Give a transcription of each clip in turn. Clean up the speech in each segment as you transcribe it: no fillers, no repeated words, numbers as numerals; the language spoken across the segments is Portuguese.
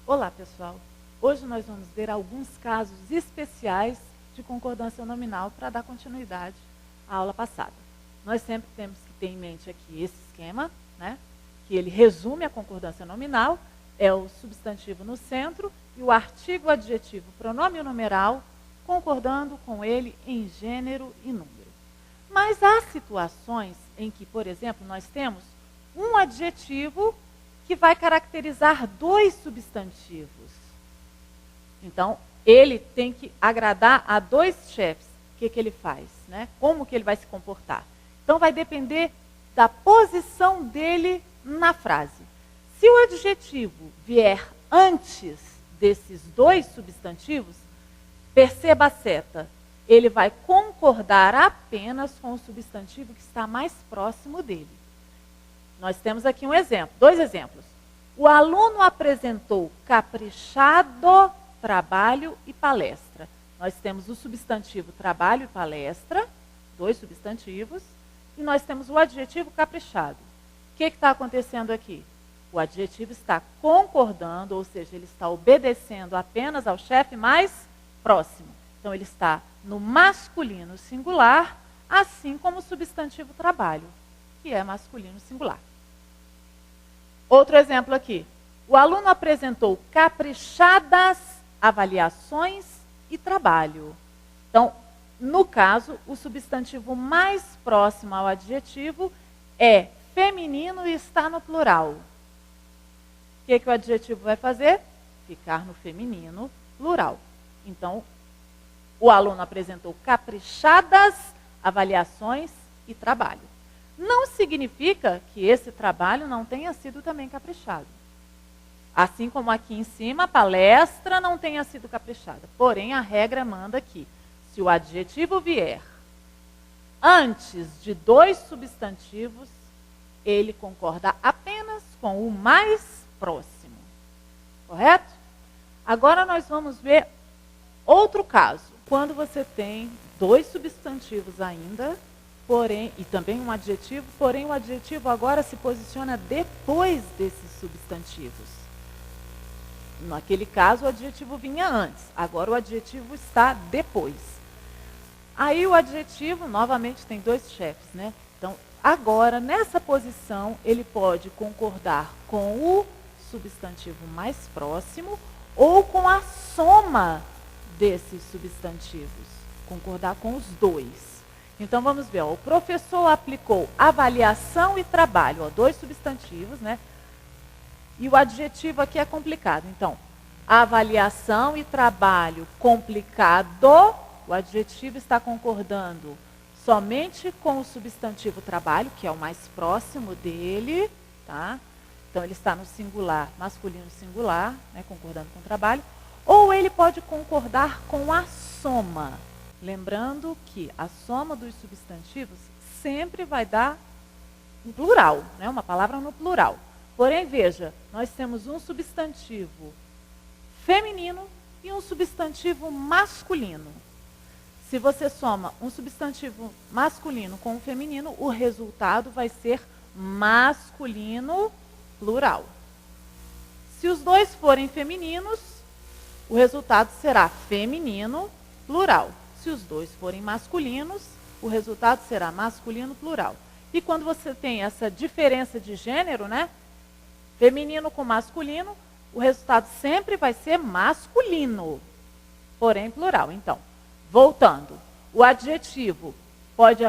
Olá, pessoal. Hoje nós vamos ver alguns casos especiais de concordância nominal para dar continuidade à aula passada. Nós sempre temos que ter em mente aqui esse esquema, né? Que ele resume a concordância nominal, é o substantivo no centro e o artigo, adjetivo, pronome numeral, concordando com ele em gênero e número. Mas há situações em que, por exemplo, nós temos um adjetivo que vai caracterizar dois substantivos. Então, ele tem que agradar a dois chefes. O que ele faz, né? Como que ele vai se comportar? Então, vai depender da posição dele na frase. Se o adjetivo vier antes desses dois substantivos, perceba a seta. Ele vai concordar apenas com o substantivo que está mais próximo dele. Nós temos aqui um exemplo, dois exemplos. O aluno apresentou caprichado trabalho e palestra. Nós temos o substantivo trabalho e palestra, dois substantivos, e nós temos o adjetivo caprichado. O que está acontecendo aqui? O adjetivo está concordando, ou seja, ele está obedecendo apenas ao chefe mais próximo. Então, ele está no masculino singular, assim como o substantivo trabalho, que é masculino singular. Outro exemplo aqui. O aluno apresentou caprichadas avaliações e trabalho. Então, no caso, o substantivo mais próximo ao adjetivo é feminino e está no plural. O que o adjetivo vai fazer? Ficar no feminino plural. Então, o aluno apresentou caprichadas avaliações e trabalho. Não significa que esse trabalho não tenha sido também caprichado. Assim como aqui em cima, a palestra não tenha sido caprichada. Porém, a regra manda que, se o adjetivo vier antes de dois substantivos, ele concorda apenas com o mais próximo. Correto? Agora nós vamos ver outro caso. Quando você tem dois substantivos ainda, porém, e também um adjetivo, porém o adjetivo agora se posiciona depois desses substantivos. Naquele caso, o adjetivo vinha antes, agora o adjetivo está depois. Aí o adjetivo, novamente, tem dois chefes, né? Então, agora, nessa posição, ele pode concordar com o substantivo mais próximo ou com a soma desses substantivos. Concordar com os dois. Então, vamos ver. Ó, o professor aplicou avaliação e trabalho. Ó, dois substantivos, né? E o adjetivo aqui é complicado. Então, avaliação e trabalho complicado. O adjetivo está concordando somente com o substantivo trabalho, que é o mais próximo dele, tá? Então, ele está no singular, masculino singular, né, concordando com o trabalho. Ou ele pode concordar com a soma. Lembrando que a soma dos substantivos sempre vai dar um plural, né, uma palavra no plural. Porém, veja, nós temos um substantivo feminino e um substantivo masculino. Se você soma um substantivo masculino com um feminino, o resultado vai ser masculino plural. Se os dois forem femininos, o resultado será feminino plural. Se os dois forem masculinos, o resultado será masculino plural. E quando você tem essa diferença de gênero, né? Feminino com masculino, o resultado sempre vai ser masculino, porém plural. Então, voltando, o adjetivo pode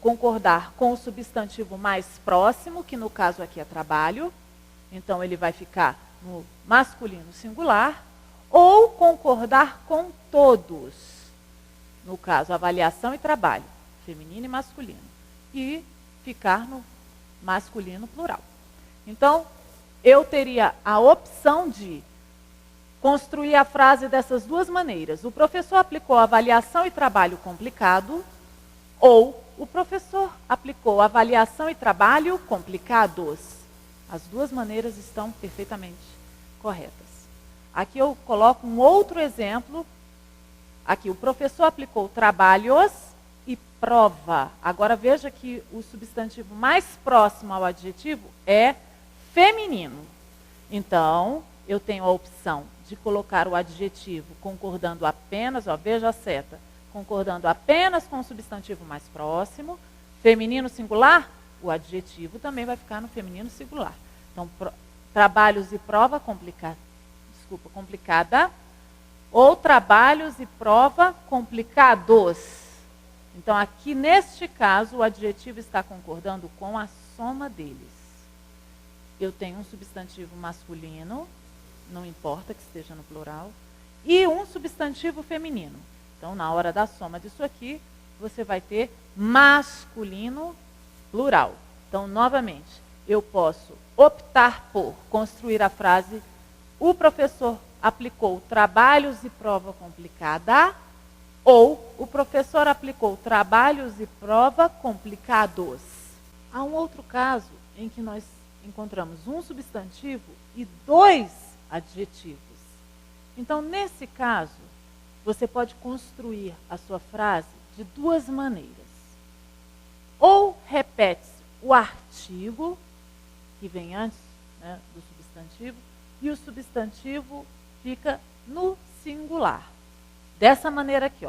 concordar com o substantivo mais próximo, que no caso aqui é trabalho, então ele vai ficar no masculino singular, ou concordar com todos, no caso avaliação e trabalho, feminino e masculino, e ficar no masculino plural. Então, eu teria a opção de construir a frase dessas duas maneiras. O professor aplicou avaliação e trabalho complicado, ou o professor aplicou avaliação e trabalho complicados. As duas maneiras estão perfeitamente corretas. Aqui eu coloco um outro exemplo aqui, o professor aplicou trabalhos e prova. Agora veja que o substantivo mais próximo ao adjetivo é feminino. Então, eu tenho a opção de colocar o adjetivo concordando apenas, veja a seta, concordando apenas com o substantivo mais próximo. Feminino singular, o adjetivo também vai ficar no feminino singular. Então, trabalhos e prova complicada, ou trabalhos e prova complicados. Então, aqui neste caso, o adjetivo está concordando com a soma deles. Eu tenho um substantivo masculino, não importa que esteja no plural, e um substantivo feminino. Então, na hora da soma disso aqui, você vai ter masculino plural. Então, novamente, eu posso optar por construir a frase: o professor aplicou trabalhos e prova complicada, ou o professor aplicou trabalhos e prova complicados. Há um outro caso em que nós encontramos um substantivo e 2 adjetivos. Então, nesse caso, você pode construir a sua frase de 2 maneiras. Ou repete o artigo, que vem antes, né, do substantivo, e o substantivo fica no singular. Dessa maneira aqui,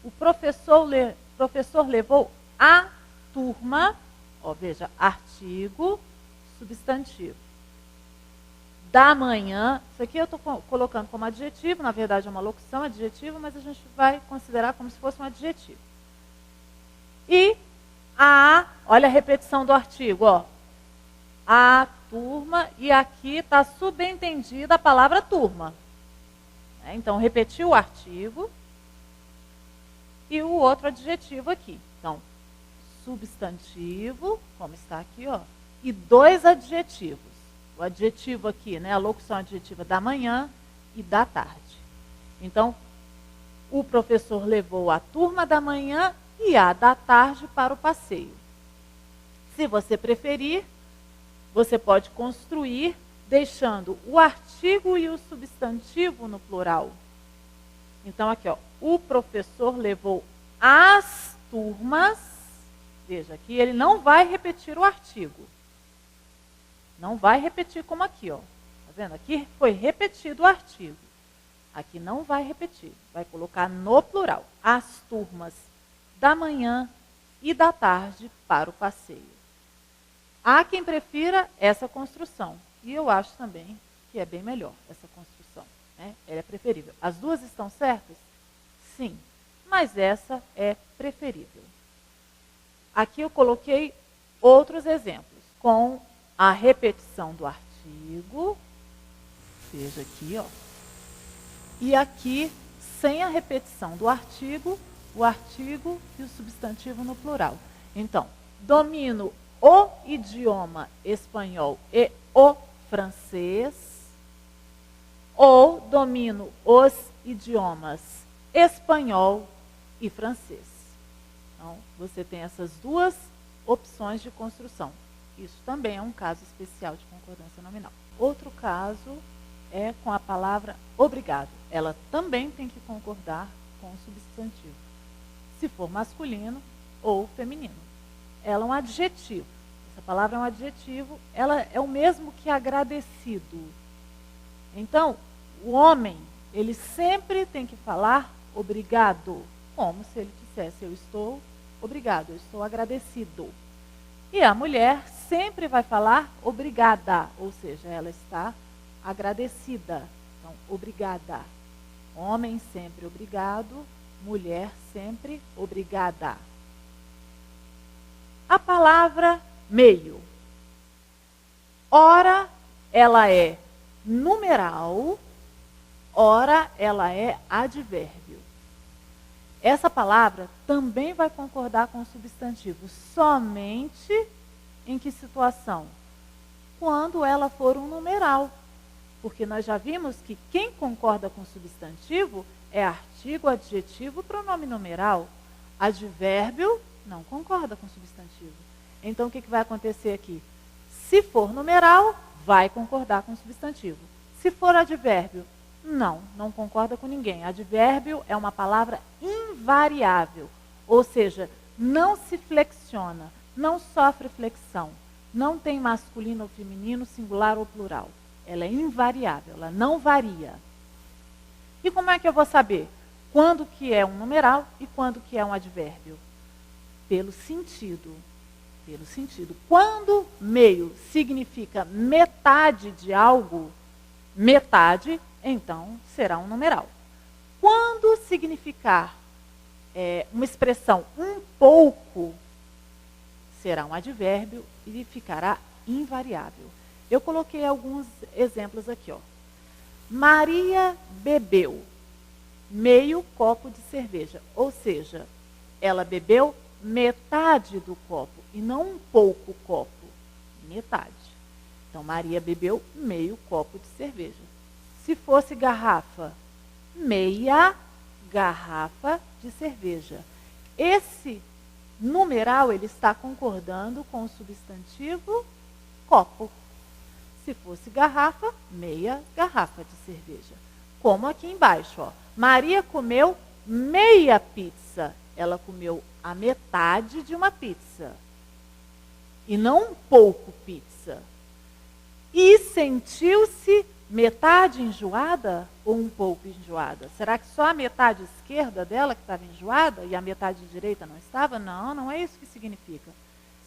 o professor levou a turma, veja, artigo, substantivo. Da manhã, isso aqui eu estou colocando como adjetivo, na verdade é uma locução adjetivo, mas a gente vai considerar como se fosse um adjetivo. E olha a repetição do artigo, a turma, e aqui está subentendida a palavra turma. Então, repetiu o artigo e o outro adjetivo aqui. Então, substantivo, como está aqui, e 2 adjetivos. O adjetivo aqui, né, a locução adjetiva da manhã e da tarde. Então, o professor levou a turma da manhã e a da tarde para o passeio. Se você preferir, você pode construir deixando o artigo e o substantivo no plural. Então, aqui, o professor levou as turmas. Veja, aqui ele não vai repetir o artigo. Não vai repetir como aqui, Tá vendo? Aqui foi repetido o artigo. Aqui não vai repetir. Vai colocar no plural. As turmas da manhã e da tarde para o passeio. Há quem prefira essa construção. E eu acho também que é bem melhor essa construção. Né? Ela é preferível. As 2 estão certas? Sim. Mas essa é preferível. Aqui eu coloquei outros exemplos. Com a repetição do artigo. Veja aqui, E aqui, sem a repetição do artigo, o artigo e o substantivo no plural. Então, domino o idioma espanhol e o francês, ou domino os idiomas espanhol e francês. Então, você tem essas 2 opções de construção. Isso também é um caso especial de concordância nominal. Outro caso é com a palavra obrigado. Ela também tem que concordar com o substantivo, se for masculino ou feminino. Ela é um adjetivo. Essa palavra é um adjetivo, ela é o mesmo que agradecido. Então, o homem, ele sempre tem que falar obrigado, como se ele dissesse: eu estou obrigado, eu estou agradecido. E a mulher sempre vai falar obrigada, ou seja, ela está agradecida. Então, obrigada. Homem sempre obrigado, mulher sempre obrigada. A palavra meio. Ora, ela é numeral, ora, ela é advérbio. Essa palavra também vai concordar com o substantivo, somente em que situação? Quando ela for um numeral. Porque nós já vimos que quem concorda com o substantivo é artigo, adjetivo, pronome numeral. Advérbio não concorda com o substantivo. Então, o que vai acontecer aqui? Se for numeral, vai concordar com o substantivo. Se for advérbio, Não concorda com ninguém. Advérbio é uma palavra invariável, ou seja, não se flexiona, não sofre flexão, não tem masculino ou feminino, singular ou plural. Ela é invariável, ela não varia. E como é que eu vou saber quando que é um numeral e quando que é um advérbio? Pelo sentido. Pelo sentido. Quando meio significa metade de algo, metade, então será um numeral. Quando significar uma expressão um pouco, será um advérbio e ficará invariável. Eu coloquei alguns exemplos aqui, ó. Maria bebeu meio copo de cerveja, ou seja, ela bebeu metade do copo e não um pouco copo, metade. Então, Maria bebeu meio copo de cerveja. Se fosse garrafa, meia garrafa de cerveja. Esse numeral, ele está concordando com o substantivo copo. Se fosse garrafa, meia garrafa de cerveja. Como aqui embaixo, ó. Maria comeu meia pizza. Ela comeu a metade de uma pizza. E não um pouco pizza. E sentiu-se metade enjoada ou um pouco enjoada? Será que só a metade esquerda dela que estava enjoada e a metade direita não estava? Não, não é isso que significa.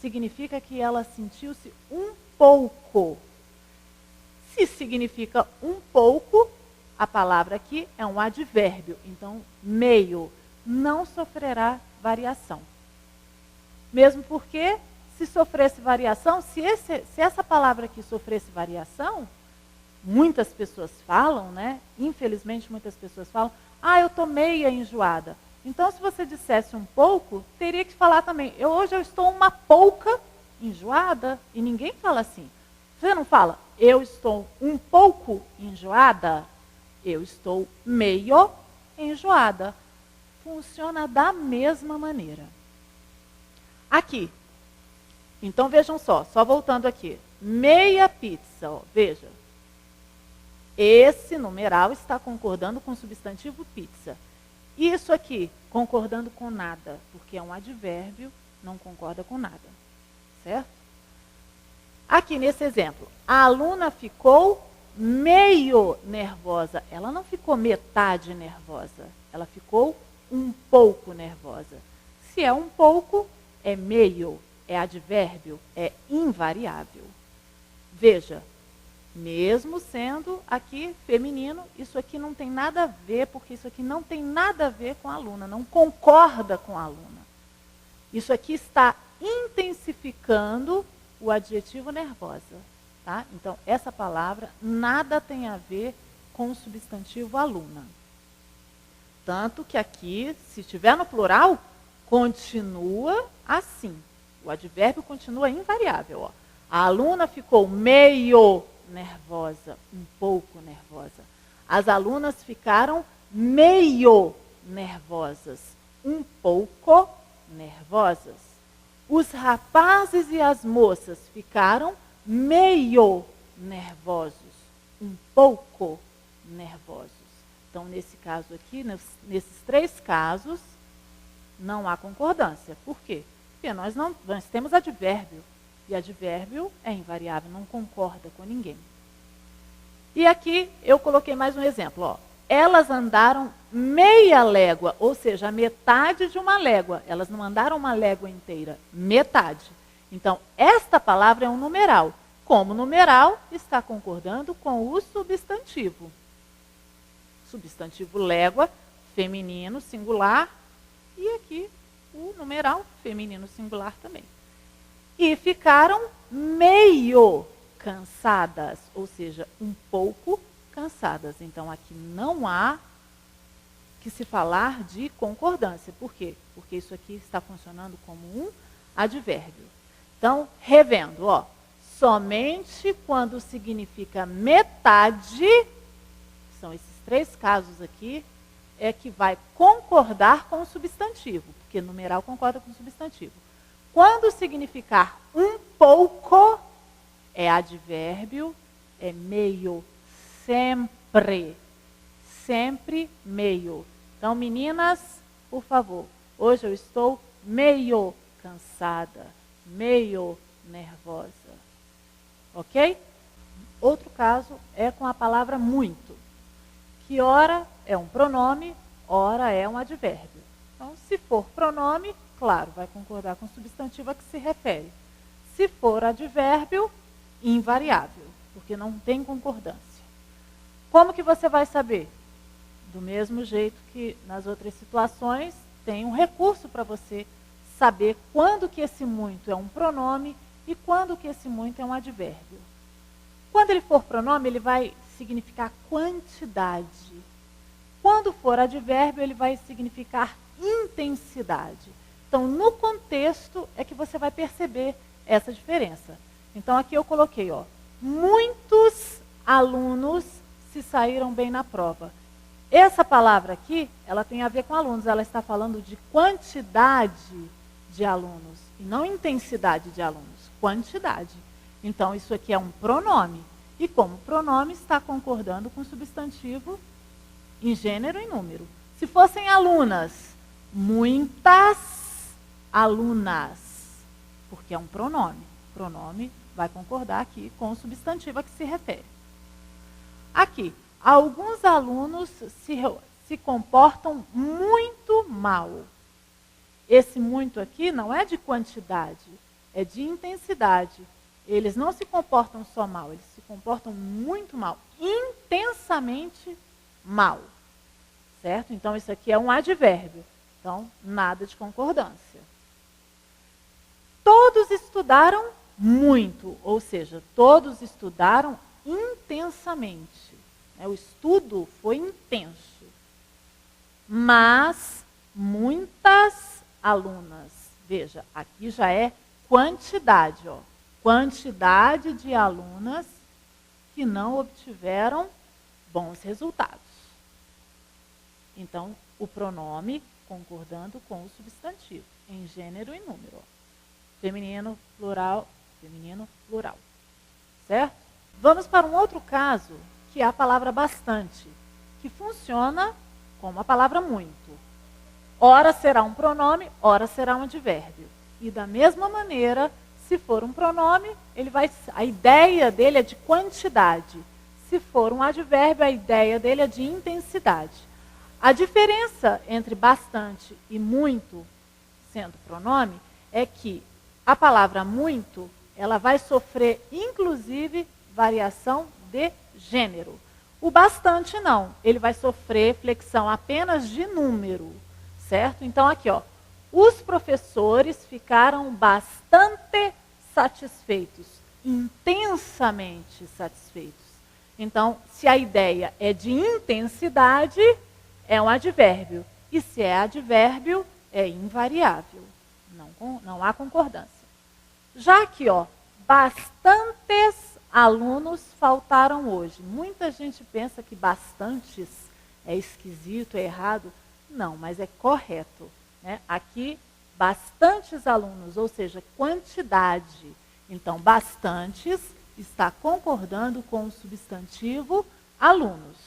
Significa que ela sentiu-se um pouco. Se significa um pouco, a palavra aqui é um advérbio. Então, meio não sofrerá variação. Mesmo porque, se sofresse variação, se essa palavra aqui sofresse variação, muitas pessoas falam, né? Infelizmente, muitas pessoas falam, eu estou meia enjoada. Então, se você dissesse um pouco, teria que falar também, hoje eu estou uma pouca enjoada. E ninguém fala assim. Você não fala, eu estou um pouco enjoada? Eu estou meio enjoada. Funciona da mesma maneira. Aqui. Então, vejam só voltando aqui. Meia pizza, ó, veja. Esse numeral está concordando com o substantivo pizza. Isso aqui, concordando com nada, porque é um advérbio, não concorda com nada. Certo? Aqui nesse exemplo, a aluna ficou meio nervosa. Ela não ficou metade nervosa. Ela ficou um pouco nervosa. Se é um pouco, é meio, é advérbio, é invariável. Veja, mesmo sendo aqui feminino, isso aqui não tem nada a ver, porque isso aqui não tem nada a ver com a aluna, não concorda com a aluna. Isso aqui está intensificando o adjetivo nervosa. Tá? Então, essa palavra nada tem a ver com o substantivo aluna. Tanto que aqui, se estiver no plural, continua assim. O advérbio continua invariável. Ó. A aluna ficou meio nervosa, um pouco nervosa. As alunas ficaram meio nervosas, um pouco nervosas. Os rapazes e as moças ficaram meio nervosos, um pouco nervosos. Então, nesse caso aqui, nesses três casos, não há concordância. Por quê? Porque nós temos advérbio. E advérbio é invariável, não concorda com ninguém. E aqui eu coloquei mais um exemplo. Ó. Elas andaram meia légua, ou seja, a metade de uma légua. Elas não andaram uma légua inteira, metade. Então, esta palavra é um numeral. Como numeral, está concordando com o substantivo. Substantivo légua, feminino, singular. E aqui o numeral feminino, singular também. E ficaram meio cansadas, ou seja, um pouco cansadas. Então, aqui não há que se falar de concordância. Por quê? Porque isso aqui está funcionando como um advérbio. Então, revendo, ó, somente quando significa metade, são esses três casos aqui, é que vai concordar com o substantivo, porque numeral concorda com o substantivo. Quando significar um pouco, é advérbio, é meio, sempre. sempre meio. Então, meninas, por favor, hoje eu estou meio cansada, meio nervosa. Ok? Outro caso é com a palavra muito, que ora é um pronome, ora é um advérbio. Então, se for pronome, claro, vai concordar com o substantivo a que se refere. Se for advérbio, invariável, porque não tem concordância. Como que você vai saber? Do mesmo jeito que nas outras situações, tem um recurso para você saber quando que esse muito é um pronome e quando que esse muito é um advérbio. Quando ele for pronome, ele vai significar quantidade. Quando for advérbio, ele vai significar intensidade. Então, no contexto é que você vai perceber essa diferença. Então, aqui eu coloquei, ó, muitos alunos se saíram bem na prova. Essa palavra aqui, ela tem a ver com alunos, ela está falando de quantidade de alunos, e não intensidade de alunos, quantidade. Então, isso aqui é um pronome, e como pronome está concordando com o substantivo em gênero e número. Se fossem alunas, muitas alunas, porque é um pronome. Pronome vai concordar aqui com o substantivo a que se refere. Aqui, alguns alunos se comportam muito mal. Esse muito aqui não é de quantidade, é de intensidade. Eles não se comportam só mal, eles se comportam muito mal, intensamente mal. Certo? Então, isso aqui é um advérbio. Então, nada de concordância. Todos estudaram muito, ou seja, todos estudaram intensamente. O estudo foi intenso. Mas muitas alunas, veja, aqui já é quantidade, ó. Quantidade de alunas que não obtiveram bons resultados. Então, o pronome concordando com o substantivo, em gênero e número. Ó. Feminino, plural, certo? Vamos para um outro caso, que é a palavra bastante, que funciona como a palavra muito. Ora será um pronome, ora será um advérbio. E da mesma maneira, se for um pronome, a ideia dele é de quantidade. Se for um advérbio, a ideia dele é de intensidade. A diferença entre bastante e muito, sendo pronome, é que a palavra muito, ela vai sofrer, inclusive, variação de gênero. O bastante não, ele vai sofrer flexão apenas de número, certo? Então, aqui, ó, os professores ficaram bastante satisfeitos, intensamente satisfeitos. Então, se a ideia é de intensidade, é um advérbio. E se é advérbio, é invariável. Não há concordância. Já aqui, ó, bastantes alunos faltaram hoje. Muita gente pensa que bastantes é esquisito, é errado. Não, mas é correto. Né? Aqui, bastantes alunos, ou seja, quantidade. Então, bastantes está concordando com o substantivo alunos.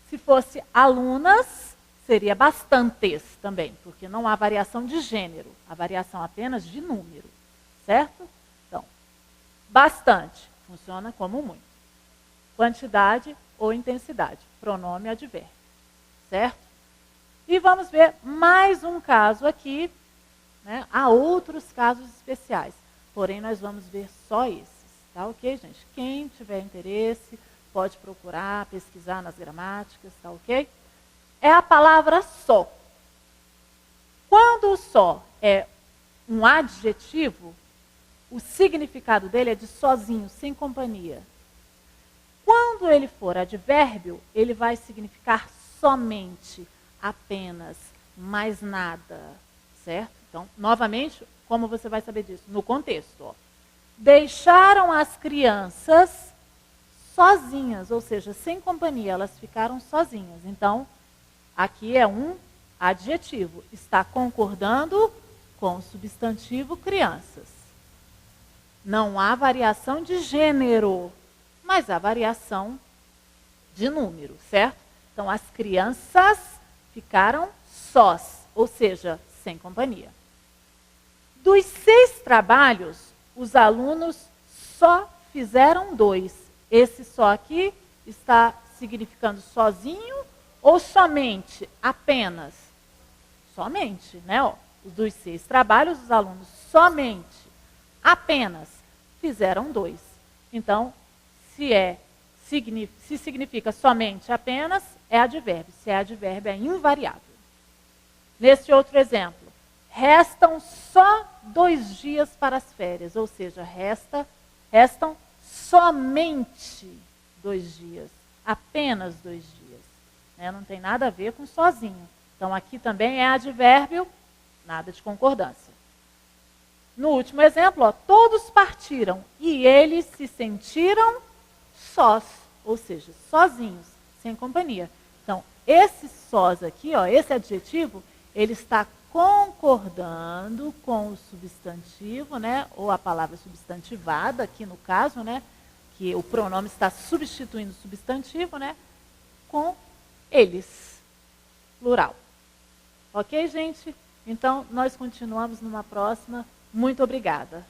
Se fosse alunas, seria bastantes também, porque não há variação de gênero, há variação apenas de número, certo? Então, bastante funciona como muito. Quantidade ou intensidade, pronome advérbio, certo? E vamos ver mais um caso aqui, né? Há outros casos especiais, porém nós vamos ver só esses, tá ok, gente? Quem tiver interesse, pode procurar, pesquisar nas gramáticas, tá ok? É a palavra só. Quando o só é um adjetivo, o significado dele é de sozinho, sem companhia. Quando ele for advérbio, ele vai significar somente, apenas, mais nada, certo? Então, novamente, como você vai saber disso? No contexto, ó. Deixaram as crianças sozinhas, ou seja, sem companhia, elas ficaram sozinhas. Então, aqui é um adjetivo, está concordando com o substantivo crianças. Não há variação de gênero, mas há variação de número, certo? Então, as crianças ficaram sós, ou seja, sem companhia. Dos 6 trabalhos, os alunos só fizeram 2. Esse só aqui está significando sozinho ou somente, apenas? Somente, né? Ó, dos 6 trabalhos, os alunos somente, apenas, fizeram 2. Então, se significa somente, apenas, é advérbio. Se é advérbio, é invariável. Neste outro exemplo, restam só 2 dias para as férias, ou seja, restam somente 2 dias, apenas 2 dias. Né? Não tem nada a ver com sozinho. Então, aqui também é advérbio, nada de concordância. No último exemplo, ó, todos partiram e eles se sentiram sós, ou seja, sozinhos, sem companhia. Então, esse sós aqui, ó, esse adjetivo, ele está concordando com o substantivo, né, ou a palavra substantivada, aqui no caso, né, que o pronome está substituindo o substantivo, né, com eles, plural. Ok, gente? Então, nós continuamos numa próxima. Muito obrigada.